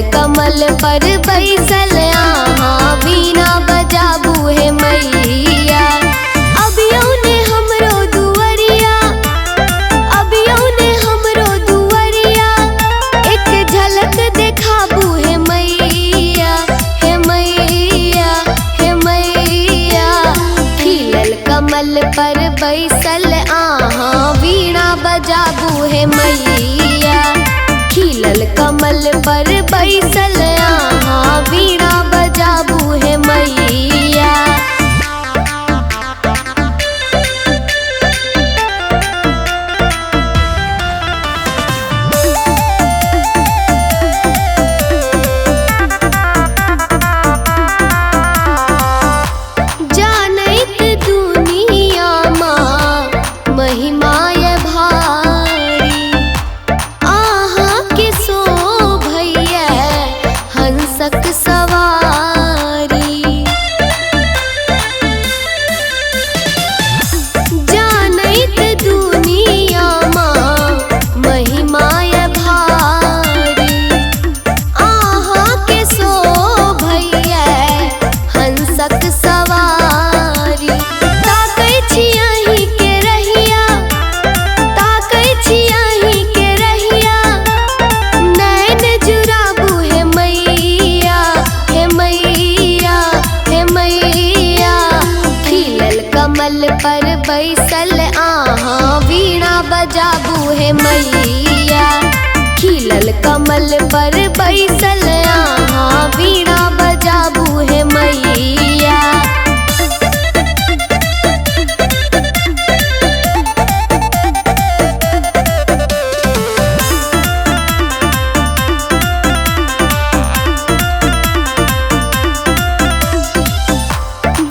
कमल पर बैसल आहा वीणा बजाबू हे मैया। अबियो ने हमरो दुवरिया, अबियो ने हमरो दुवरिया, एक झलक देखाबू हे मैया, हे मैया, हे मैया। खिलल कमल पर बैसल आहा वीणा बजाबू हे मैया। खिलल कमल पर बैसल आहा वीणा बजाबू हे मैया। जानैत दुनिया माँ महिमाय भारी, आहा के शोभैया हंसक सवारी। जानैत दुनिया माँ महिमाय भारी, आहा के शोभैया हंसक सवारी। ताकै छी अहीं के रहिया, ताकै छी अहीं के रहिया, नैन जुड़ाबू हे मैया, हे मैया, हे मैया। खिलल कमल पर बैसल आहा वीणा बजाबू हे मैया। खिलल कमल पर बैसल आहा वीणा बजाबू हे मैया।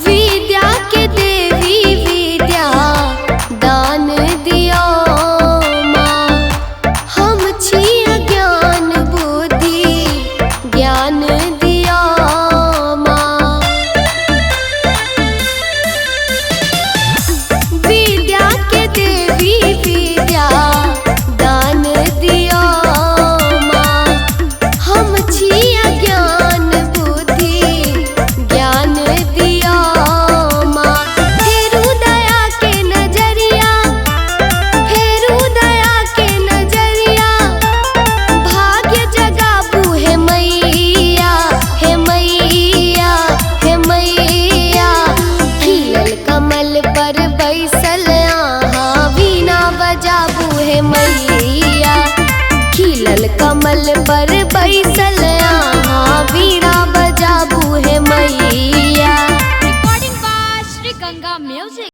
विद्या के देवी विद्या दान दियो माँ, हम छी अज्ञान बुद्धि ज्ञान दियो माँ। विद्या के देवी विद्या दान दियो माँ, हम छी अज्ञान बुद्धि ज्ञान दियो माँ। फेरू दया के नजरिया, फेरू दया के नजरिया, भाग्य जगाबू हे मैया, हे मैया, हे मैया। खिलल कमल पर बैसल आहा वीणा बजाबू हे मैया। खिलल कमल पर